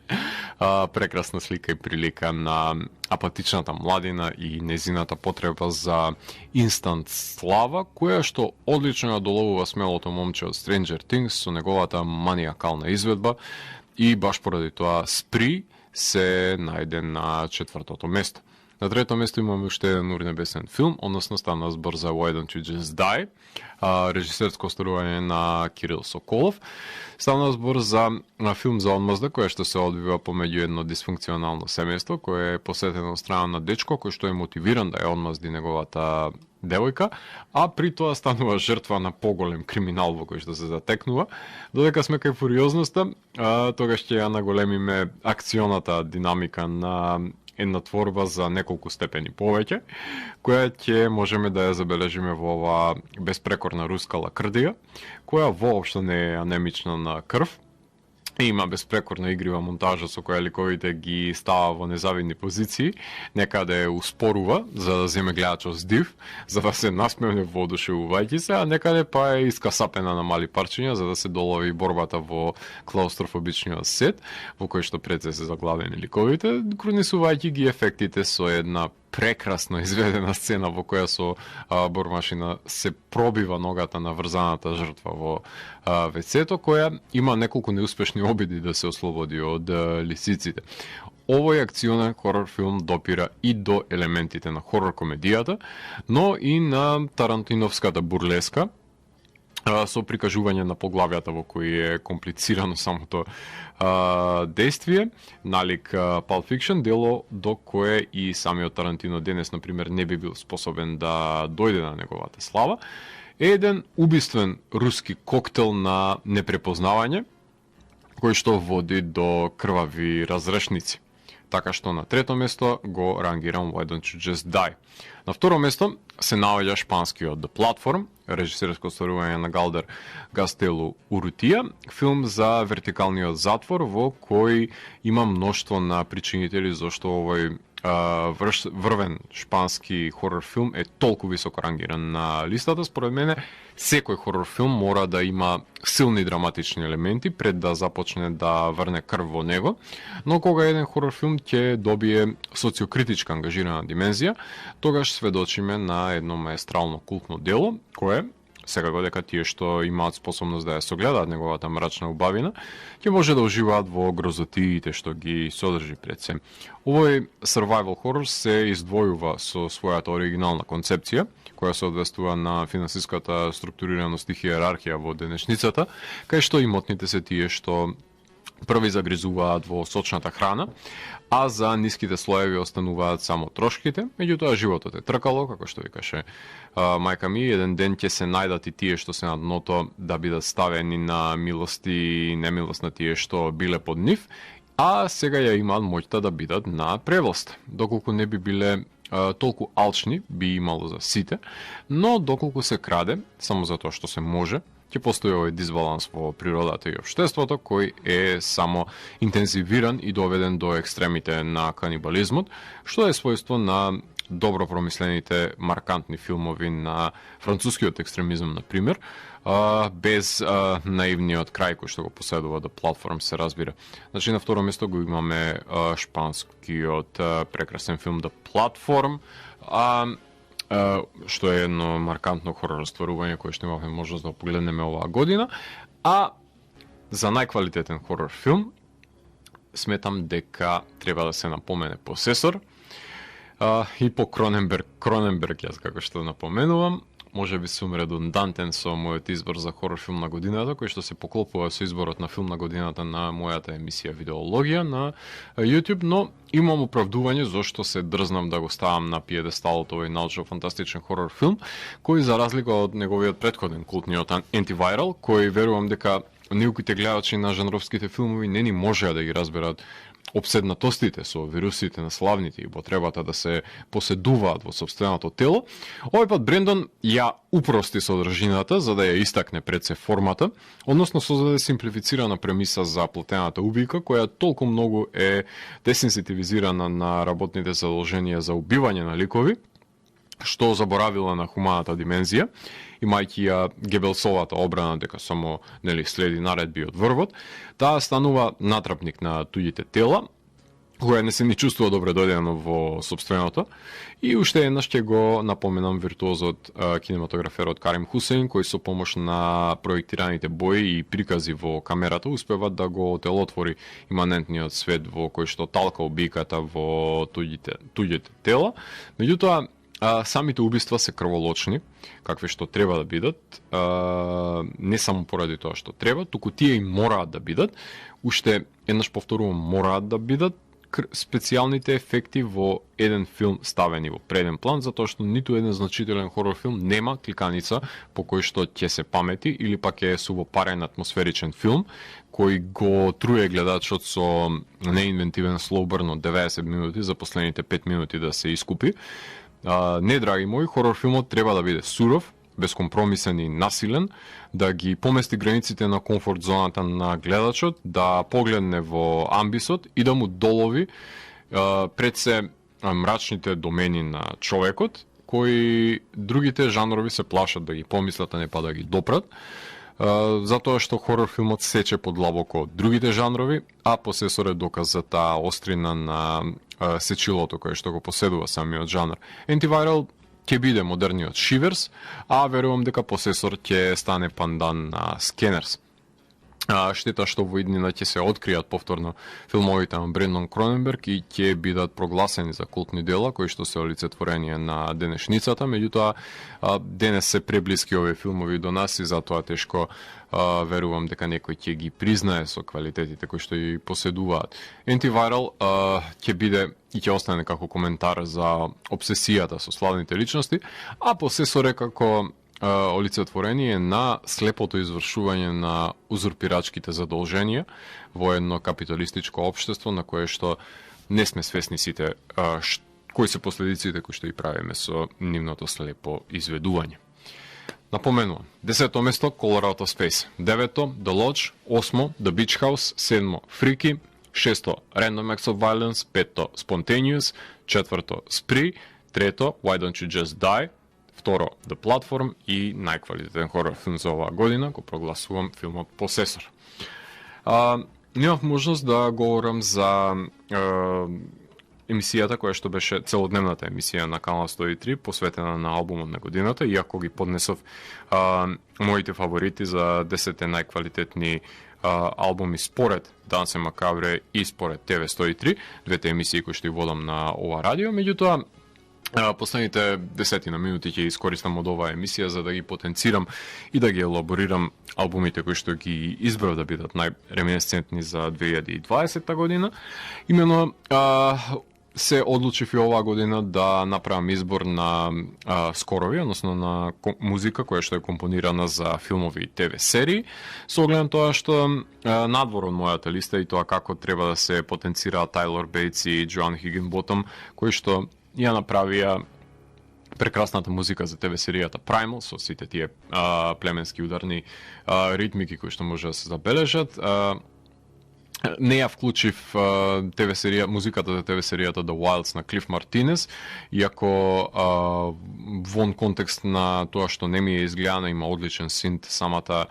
Прекрасна слика и прилика на апатичната младина и незината потреба за инстант слава, која што одлично ја доловува смелото момче од Stranger Things со неговата маниакална изведба и баш поради тоа Спри се најде на четвртото место. На трето место имаме уште еден урнебесен филм, односно стана збор за Why Don't You Just Die, режисерско остварување на Кирил Соколов. Стана збор за филм за одмазда, која што се одвива помеѓу едно дисфункционално семејство, кое е посетено од страна на дечко, кој што е мотивиран да ја одмазди неговата девојка, а при тоа станува жртва на поголем криминал во кој што се затекнува. Додека сме кај фуриозноста, тогаш ќе ја наголемиме акционата динамика на една творба за неколку степени повеќе, која ќе можеме да ја забележиме во оваа безпрекорна руска лакрдија, која воопшто не е анемична на крв, и има безпрекорна игрива монтажа со која ликовите ги става во незавидни позиции, некаде успорува за да земе гледачот с див, за да се насмевне воодушевувајќи се, а некаде па е искасапена на мали парчиња за да се долови борбата во клаустрофобичниот сет, во кој што пред се заглавени ликовите, кронисувајќи ги ефектите со една прекрасно изведена сцена во која со бормашина се пробива ногата на врзаната жртва во вецето, која има неколку неуспешни обиди да се ослободи од лисиците. Овој акционен хорор филм допира и до елементите на хорор комедијата, но и на тарантиновската бурлеска, со прикажување на поглавјата во кои е комплицирано самото действие, налик Pulp Fiction, дело до кое и самиот Тарантино денес, например, не би бил способен да дојде на неговата слава, е еден убиствен руски коктел на непрепознавање, кој што води до крвави разрешници. Така што на трето место го рангирам Why Don't You Just Die. На второ место се наоѓа шпанскиот The Platform, режисерско остварување на Галдер Гастелу Урутија, филм за вертикалниот затвор во кој има мноштво на причинители зашто овој врвен шпански хорор филм е толку високо рангиран на листата. Според мене, секој хорор филм мора да има силни драматични елементи пред да започне да врне крв во него, но кога еден хорор филм ќе добие социокритичка ангажирана димензија, тогаш сведочиме на едно маестрално култно дело, кое секако дека тие што имаат способност да ја согледаат неговата мрачна убавина, ќе може да уживаат во грозотиите што ги содржи пред се. Овој survival horror се издвојува со својата оригинална концепција, која се одвестува на финансиската структурираност и хиерархија во денешницата, кај што имотните се тие што први загризуваат во сочната храна, а за ниските слоеви остануваат само трошките. Меѓутоа животот е тркало, како што викаше мајка ми, еден ден ќе се најдат и тие што се на дното да бидат ставени на милост и немилост на тие што биле под нив, а сега ја имаат моќта да бидат на превласт. Доколку не би биле толку алчни, би имало за сите, но доколку се краде, само затоа што се може, ќе постои овој дисбаланс во природата и општеството, кој е само интензивиран и доведен до екстремите на канибализмот, што е својство на добро промислените маркантни филмови на францускиот екстремизам, на пример, без наивниот крај кој што го поседува The Platform, се разбира. Значи, на второ место го имаме шпанскиот прекрасен филм The Platform, што е едно маркантно хорор стварување кое што имавме можност да погледнеме оваа година. А за најквалитетен хорор филм сметам дека треба да се напомене Посесор, и по Кроненберг, јас како што напоменувам. Може би сум редундантен со мојот избор за хорор филм на годината, кој што се поклопува со изборот на филм на годината на мојата емисија Видеологија на YouTube, но имам оправдување зашто се дрзнам да го ставам на пиедесталот овој научно-фантастичен хорор филм, кој за разлика од неговиот претходен култниот Антивайрал, кој верувам дека неуките гледачи на жанровските филмови не ни можеа да ги разберат обседнатостите со вирусите на славните и потребата да се поседуваат во сопственото тело. Овој пат Брендон ја упрости содржината за да ја истакне пред се формата, односно создаде симплифицирана премиса за платената убийка, која толку многу е десенситивизирана на работните задолженија за убивање на ликови, што заборавила на хуманата димензија, имајќи ја Гебелсовата обрана дека само следи наредби од врвот, таа станува натрапник на туѓите тела, која не се ни чувствува добре дојдено во сопственото. И уште еднаш ќе го напоменам виртуозот кинематограферот Карим Хусейн, кој со помош на проектираните бои и прикази во камерата успева да го телотвори иманентниот свет во кој што талка убийката во туѓите тела. Меѓутоа, самите убиства се крволочни, какви што треба да бидат, не само поради тоа што треба, туку тие и мораат да бидат. Уште еднаш повторувам, мораат да бидат специјалните ефекти во еден филм ставени во преден план, затоа што ниту еден значителен хорор филм нема кликаница по кој што ќе се памети или пак е субопарен атмосферичен филм кој го труе гледачот со неинвентивен слоубрн од 90 минути за последните 5 минути да се искупи. Не, драги мои, хорор филмот треба да биде суров, безкомпромисен и насилен, да ги помести границите на комфорт зоната на гледачот, да погледне во амбисот и да му долови пред се мрачните домени на човекот, кои другите жанрови се плашат да ги помислат, а не па да ги допрат, затоа што хорор филмот сече подлабоко од другите жанрови, а Посесор е доказ за таа острина на сечилото кое што го поседува самиот жанр. Антивайрал ќе биде модерниот Шиверс, а верувам дека Посесор ќе стане пандан на Скенерс. Штета што во иднина ќе се откријат повторно филмовите на Брендон Кроненберг и ќе бидат прогласени за култни дела кои што се олицетворение на денешницата, меѓутоа денес се преблиски овие филмови до нас и затоа тешко верувам дека некој ќе ги признае со квалитетите кои што ги поседуваат. Антивайрал ќе биде и ќе остане како коментар за обсесијата со славните личности, а Посесор е како олицетворение на слепото извршување на узурпирачките задолженија во едно капиталистичко општество на кое што не сме свесни сите кои се последиците кои што и правиме со нивното слепо изведување. Напоменувам, 10-то место Color Out of Space, 9-то The Lodge, 8-то The Beach House, 7-то Freaky, 6-то Random Acts of Violence, 5-то Spontaneous, 4-то Spree, 3-то Why Don't You Just Die, второ The Platform и најквалитетен хорор филм за оваа година го прогласувам филмот Посесор. Немав можност да говорам за емисијата која што беше целодневната емисија на Канал 103 посветена на албумот на годината, иако ги поднесов моите фаворити за 10 најквалитетни албуми според Дансе Макабре и според ТВ 103, двете емисии кои што ги водам на ова радио, меѓутоа последните 10 минути ќе искористам од оваа емисија за да ги потенцирам и да ги елаборирам албумите кои што ги избрав да бидат најреминесцентни за 2020 година. Имено се одлучив и оваа година да направам избор на скорови, односно на музика која што е компонирана за филмови и ТВ серии, со оглед на тоа што надвор од мојата листа и тоа како треба да се потенцираат Тайлор Бейтс и Джоан Хигинботом, кои што ја направија прекрасната музика за ТВ серијата Primal со сите тие племенски ударни ритмики кои што може да се забележат. Не ја вклучив ТВ серија, музиката за ТВ серијата The Wilds на Клиф Мартинес, иако вон контекст на тоа што не ми е изгледана, има одличен синт самата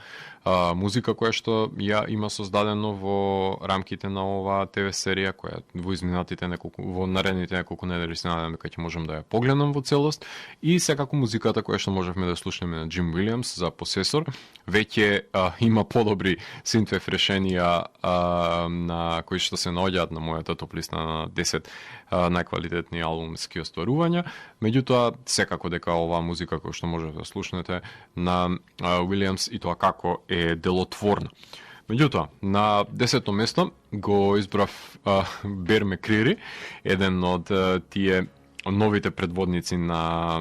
музика која што ја има создадено во рамките на оваа ТВ серија, која во изминатите во наредните неколку недели се надевам дека ќе можам да ја погледнам во целост, и секако музиката која што можевме да слушнеме на Джим Уилиамс за Посесор, веќе има подобри синтвев решенија на кои што се наоѓаат на мојата топ листа на 10 најквалитетни албумски остварувања. Меѓутоа, секако дека оваа музика која што можете да слушнете на Уилиамс и тоа како е делотворна. Меѓутоа, на 10-то место го избрав Бер Мекрири, еден од тие новите предводници на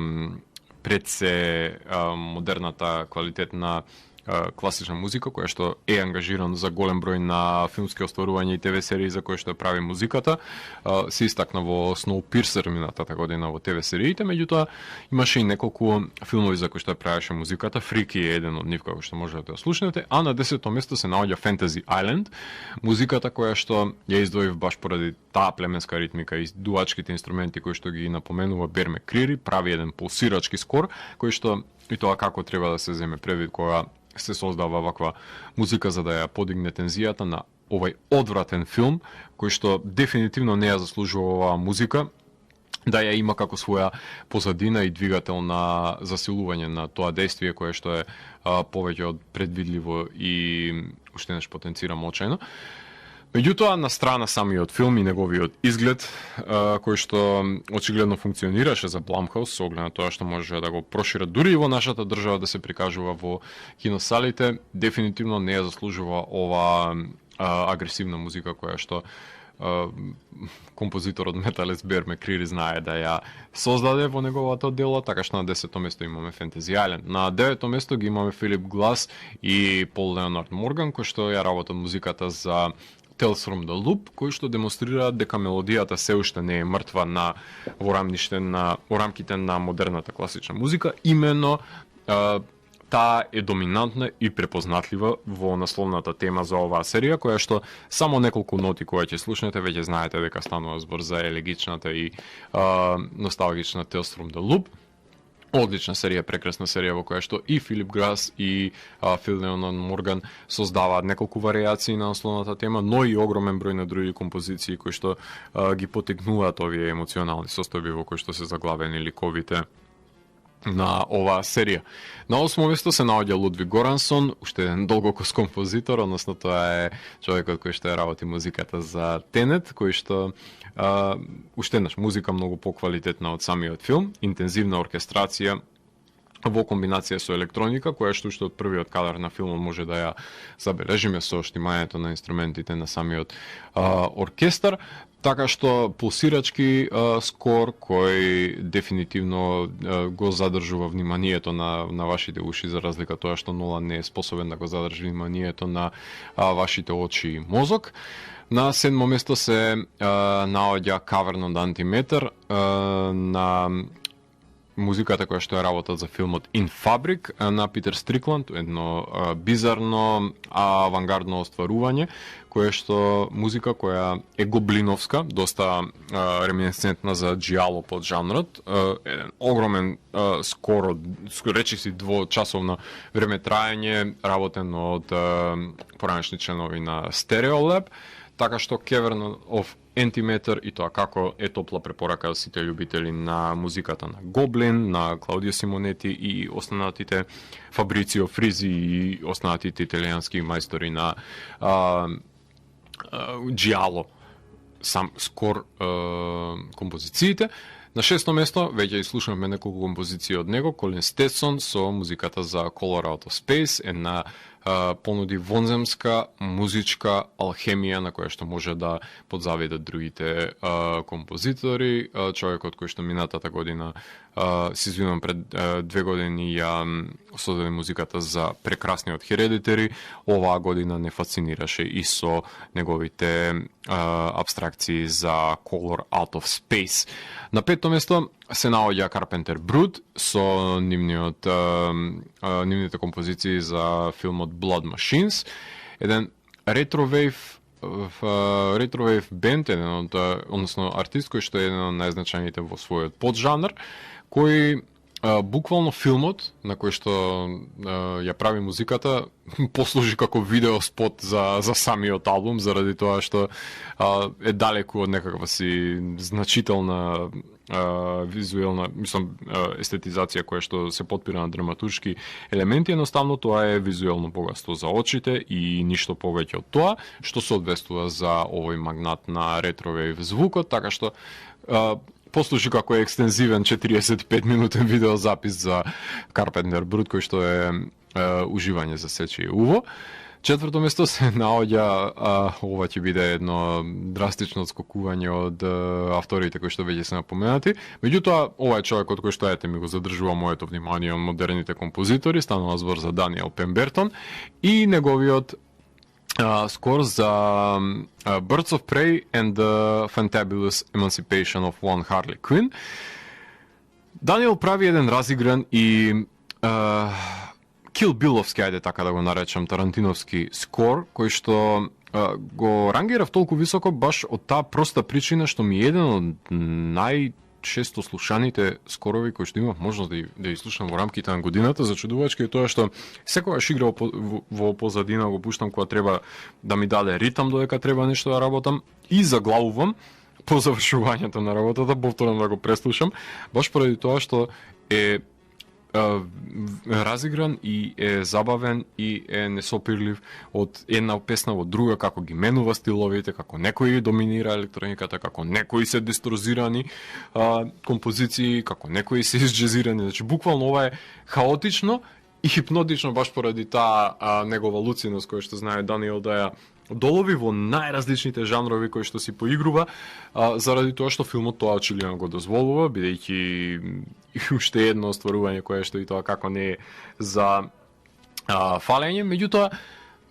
пред се модерната квалитетна класична музика, која што е ангажиран за голем број на филмски остварувања и ТВ серии за кои што ја прави музиката. Се истакна во Snowpiercer минатата година во ТВ сериите, меѓутоа имаше и неколку филмови за кои што ја правеше музиката. Фрики е еден од нив кој што можете да слушнете, а на 10-то место се наоѓа Fantasy Island, музиката која што ја издвоив баш поради таа племенска ритмика и дуачките инструменти кои што ги напоменува Бер Мекрири, прави еден пулсирачки скор кој што и тоа како треба да се земе предвид кога се создава ваква музика за да ја подигне тензијата на овај одвратен филм, кој што дефинитивно не ја заслужува оваа музика да ја има како своја позадина и двигател на засилување на тоа действие кое што е повеќе од предвидливо и уште неш потенцира мочајно. Меѓутоа, на страна самиот филм и неговиот изглед, кој што очигледно функционираше за Blumhouse, со оглед на тоа што може да го прошира дури и во нашата држава да се прикажува во киносалите, дефинитивно не ја заслужува ова агресивна музика која што композиторот металец Бер Мекрири знае да ја создаде во неговото дело, така што на 10-то место имаме Fantasy Island. На 9-то место ги имаме Филип Глас и Пол Леонард Морган, кои што ја работат музиката за Tales from the Loop, кои што демонстрираат дека мелодијата се уште не е мртва во рамките на модерната класична музика, именно таа е доминантна и препознатлива во насловната тема за оваа серија, која што само неколку ноти кои ќе слушнете веќе знаете дека станува збор за елегичната и носталгична Tales from the Loop. Одлична серија, прекрасна серија во која што и Филип Глас и Фил Леонард Морган создаваат неколку варијации на основната тема, но и огромен број на други композиции кои што ги потекнуваат овие емоционални состојби во кои што се заглавени ликовите на оваа серија. На 8-о место се наоѓа Лудвиг Горансон, уште еден долгокос композитор, односно тоа е човекот кој што ја работи музиката за Тенет, кој што уште еднаш музика многу поквалитетна од самиот филм, интензивна оркестрација во комбинација со електроника, која што уште од првиот кадар на филмот може да ја забележиме со штимањето на инструментите на самиот оркестар. Така што пулсирачки скор кој дефинитивно го задржува вниманието на вашите уши, за разлика тоа што Нолан не е способен да го задржи вниманието на вашите очи и мозок. На 7-мо место се наоѓа Cavern on the Antimatter на музиката која што ја работат за филмот In Fabric на Питер Стрикланд, едно бизарно авангардно остварување, кое што музика која е гоблиновска, доста реминесцентна за джиало под жанрот, еден огромен скоро, речиси двочасовно време траење, работен од поранешни членови на Stereolab, така што Cavern of Antimatter и тоа како е топла препорака за сите љубители на музиката на Гоблин, на Клаудио Симонети и останатите Фабрицио Фризи и останатите италијански мајстори на джиало сам скор композициите. На 6-то место веќе слушнавме неколку композиции од него, Колин Стетсон со музиката за Color Out of Space, една понуди вонземска музичка алхемија на која што може да подзавидат другите композитори. Човекот кој што минатата година, се извинувам, пред 2 години ја создаде музиката за прекрасниот Hereditary, оваа година не фасцинираше и со неговите абстракции за Color Out of Space. На 5-то место се наоѓа Carpenter Brut со нивните композиции за филмот Blood Machines, еден ретровейв ретро-вейв бенд, односно артист кој што е еден од најзначајните во својот поджанр, кој буквално филмот на кој што ја прави музиката послужи како видео спот за самиот албум, заради тоа што е далеку од некаква си значителна визуелна, естетизација која што се потпира на драматуршки елементи, едноставно тоа е визуелно богатство за очите и ништо повеќе од тоа, што соодветствува за овој магнат на ретро-вейв звукот, така што послужи како екстензивен 45 минутен видеозапис за Carpenter Brut, кој што е уживање за сече и уво. Четврто место се наоѓа, ова ќе биде едно драстично отскокување од авторите кои што веќе се напоменати. Меѓутоа, ова е човекот кој што ми го задржува моето внимание од модерните композитори, станува збор за Даниел Пембертон и неговиот скор за Birds of Prey and the Fantabulous Emancipation of One Harley Quinn. Даниел прави еден разигран и Kill Bill-овски, ајде така да го наречам, тарантиновски скор, кој што го рангирав толку високо баш од таа проста причина што ми е еден од најчесто слушаните скорови кои што имав можност да ја слушам во рамките на годината. Зачудувачки е тоа што секогаш игра во позадина го пуштам кога треба да ми даде ритам додека треба нешто да работам и заглавувам по завршувањето на работата, повторно да го преслушам, баш поради тоа што е разигран и е забавен и е несопирлив од една песна во друга, како ги менува стиловите, како некои доминира електрониката, како некои се дисторзирани композиции, како некои се изџезирани. Значи, буквално ова е хаотично и хипнотично баш поради таа негова луциност која што знае Даниел да ја долови во најразличните жанрови кои што си поигрува, заради тоа што филмот тоа очигледно го дозволува, бидејќи уште едно остварување кое што и тоа како не е за фалење. Меѓутоа,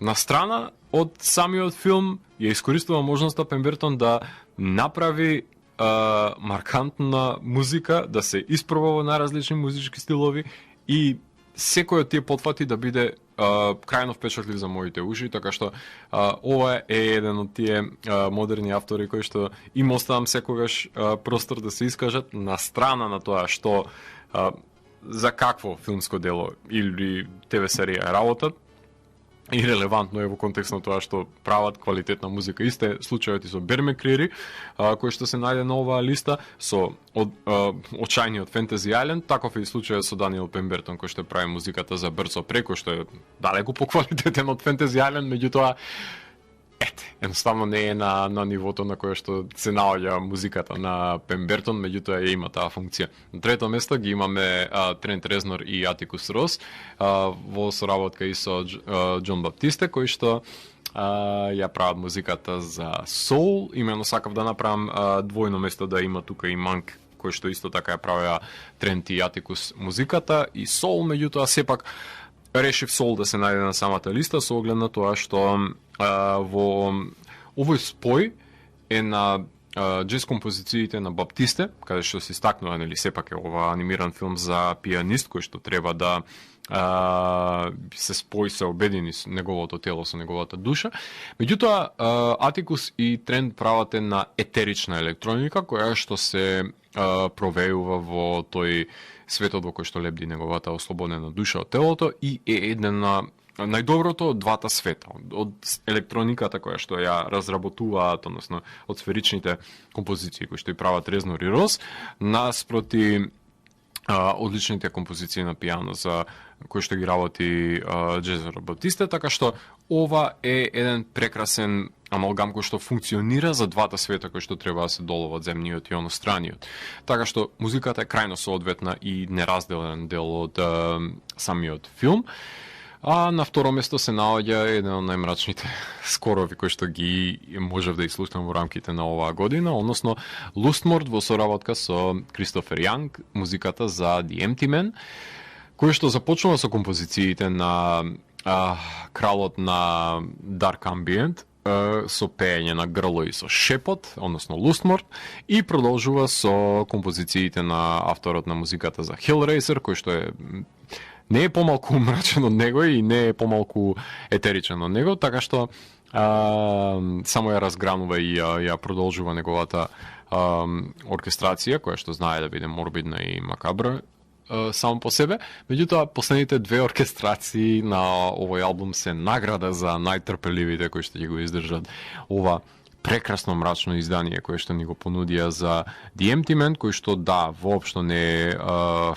на страна од самиот филм ја искористува можноста Пембертон да направи маркантна музика, да се испроба во најразлични музички стилови и секој од тие потфати да биде крајно впечатлив за моите уши, така што ова е еден од тие модерни автори кои што им оставам секогаш простор да се искажат на страна на тоа што за какво филмско дело или ТВ серија работат. И релевантно е во контекст на тоа што прават квалитетна музика. Исте случајот и со Бер Маккрири, кој што се најде на оваа листа, со очајниот Fantasy Island, таков е и случајот со Даниел Пембертон, кој што прави музиката за Birds of Prey, кој што е далеку поквалитетен од Fantasy Island, меѓутоа едноставно не е на нивото на кое што се наоѓа музиката на Пембертон, меѓутоа ја има таа функција. На трето место ги имаме Трент Резнор и Атикус Рос во соработка и со Џон Баптисте, кои што ја прават музиката за Soul. Имено сакав да направам двојно место да има тука и Манк, кој што исто така ја правеа Трент и Атикус музиката и Soul, меѓутоа сепак решив Soul да се најде на самата листа со оглед на тоа што во овој спој е на джез композициите на Баптисте, каде што се истакнува, нели, сепак е ова анимиран филм за пианист кој што треба да се спои, се обедини со неговото тело со неговата душа. Меѓутоа, Атикус и Трент прават на етерична електроника која што се провејува во тој светот во кој што лебди неговата ослободена душа од телото и е еден најдоброто од двата света, од електрониката која што ја разработуваат, односно од сферичните композиции кои што и прават Резнор и Рос, наспроти одличните композиции на пијано за кои што ги работи Джезер Баптисте, така што ова е еден прекрасен амалгам кој што функционира за двата света кои што треба да се доловат, земниот и оностраниот. Така што музиката е крајно соодветна и неразделен дел од самиот филм. А на второ место се наоѓа еден од најмрачните скорови кои што ги можев да слушам во рамките на оваа година, односно Лустморт во соработка со Кристофер Јанг, музиката за The Empty Man, кој што започнува со композициите на кралот на Dark Ambient, со пеење на грло и со шепот, односно Лустморт, и продолжува со композициите на авторот на музиката за Hellraiser, кој што е не е помалку мрачен од него и не е помалку етеричен од него, така што само ја разгранува и ја продолжува неговата оркестрација, која што знае да биде морбидна и макабра само по себе. Меѓутоа, последните две оркестрации на овој албум се награда за најтрпеливите кои што ќе го издржат ова прекрасно мрачно издание кое што ни го понудија за The Empty Man, кој што да, воопшто не е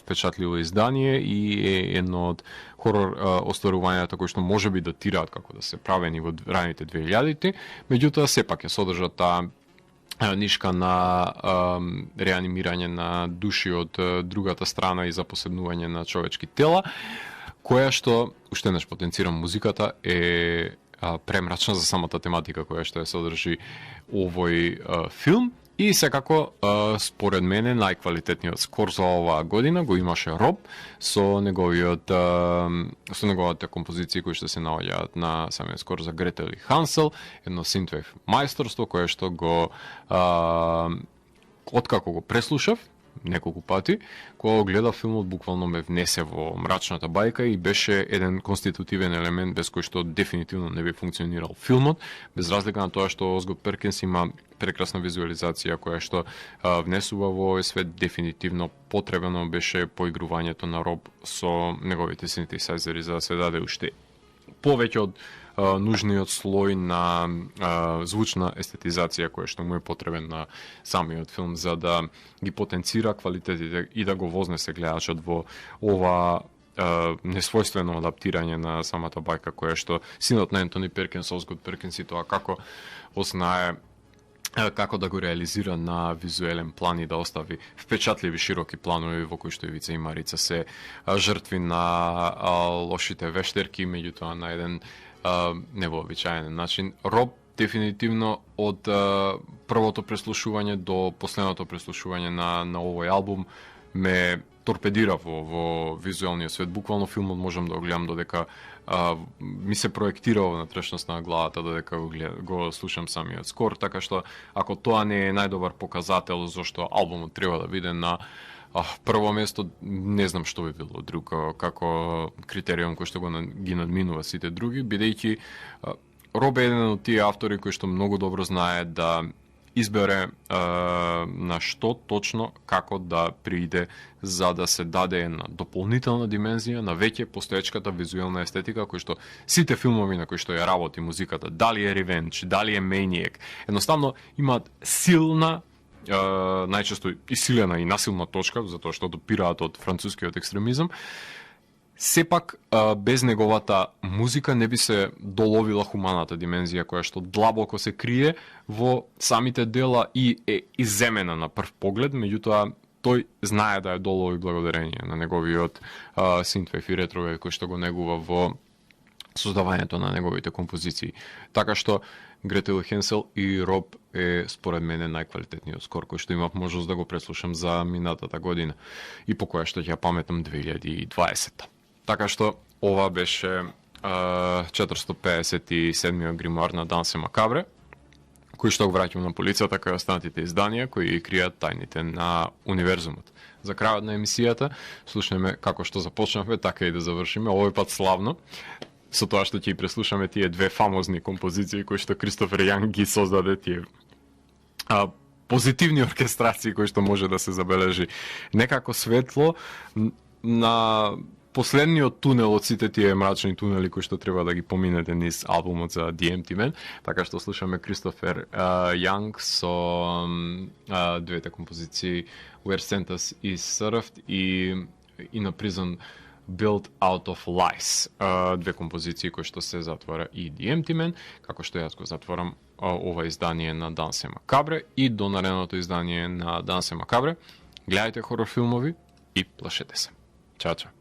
впечатливо издание и е едно од хорор остварувањата кои што можеби датираат како да се правени во раните 2000-ти, меѓутоа сепак ја содржат таа нишка на реанимирање на души од другата страна и запоседнување на човечки тела, која што, уште еднаш потенцирам музиката, е премрачна за самата тематика која што ја содржи овој филм. И секако, според мене, најквалитетниот скор за оваа година го имаше Роб со неговите композиции кои што се наоѓаат на самиот скор за Гретел и Хансел, едно синтвейв мајсторство кое што го откако го преслушав неколку пати, кога гледав филмот, буквално ме внесе во мрачната бајка и беше еден конститутивен елемент без кој што дефинитивно не би функционирал филмот, без разлика на тоа што Осгод Перкинс има прекрасна визуализација која што внесува во овој свет. Дефинитивно потребно беше поигрувањето на Роб со неговите синтесайзери за да се даде уште повеќе од нужниот слој на звучна естетизација која што му е потребен на самиот филм за да ги потенцира квалитетите и да го вознесе гледачот во ова несвојствено адаптирање на самата бајка која што синот на Ентони Перкинс, Осгод Перкинс, и тоа како ознае како да го реализира на визуелен план и да остави впечатливи широки планови во кои што Ивица и Марица се жртви на лошите вештерки, меѓутоа на еден невообичаен начин. Роб дефинитивно од првото преслушување до последното преслушување на овој албум ме торпедира во визуелниот свет. Буквално филмот можам да го гледам додека ми се проектира во внатрешност на главата додека го слушам самиот скор, така што ако тоа не е најдобар показател зашто албумот треба да биде на прво место, не знам што би било друго како критериум кој што ги надминува сите други, бидејќи Роб е еден од тие автори кои што многу добро знае да избере на што точно како да прииде за да се даде една дополнителна димензија на веќе постоечката визуелна естетика кој што сите филмови на кои што ја работи музиката, дали е Revenge, дали е Maniac, едноставно имаат силна, најчесто и силена и насилна точка, затоа што допираат од францускиот екстремизам. Сепак, без неговата музика не би се доловила хуманата димензија која што длабоко се крие во самите дела и е иземена на прв поглед, меѓутоа тој знае да е долови благодарение на неговиот синтвейв и ретровейв кој што го негува во создавањето на неговите композиции. Така што Гретел Хенсел и Роб е според мене најквалитетниот скор кој што имав можност да го преслушам за минатата година и по која што ќе паметам 2020. Така што ова беше 457-миот гримуар на Дансе Макабре, кој што го враќам на полицата кај останатите изданија кои кријат тајните на универзумот. За крајот на емисијата слушнеме како што започнавме, така и да завршиме, овој пат славно, со тоа што ќе и преслушаме тие две фамозни композиции кои што Кристофер Јанг ги создаде, тие позитивни оркестрации кои што може да се забележи некако светло на последниот тунел од сите тие мрачни тунели кои што треба да ги поминете низ албумот за The Empty Man, така што слушаме Кристофер Јанг со двете композиции Where Santas is Served и In a Prison Built Out of Lies, две композиции кои што се затвора и The Empty Man, како што јас го затворам ова издание на Дансе Макабре и до наредното издание на Дансе Макабре. Гледајте хорор филмови и плашете се. Чао, чао.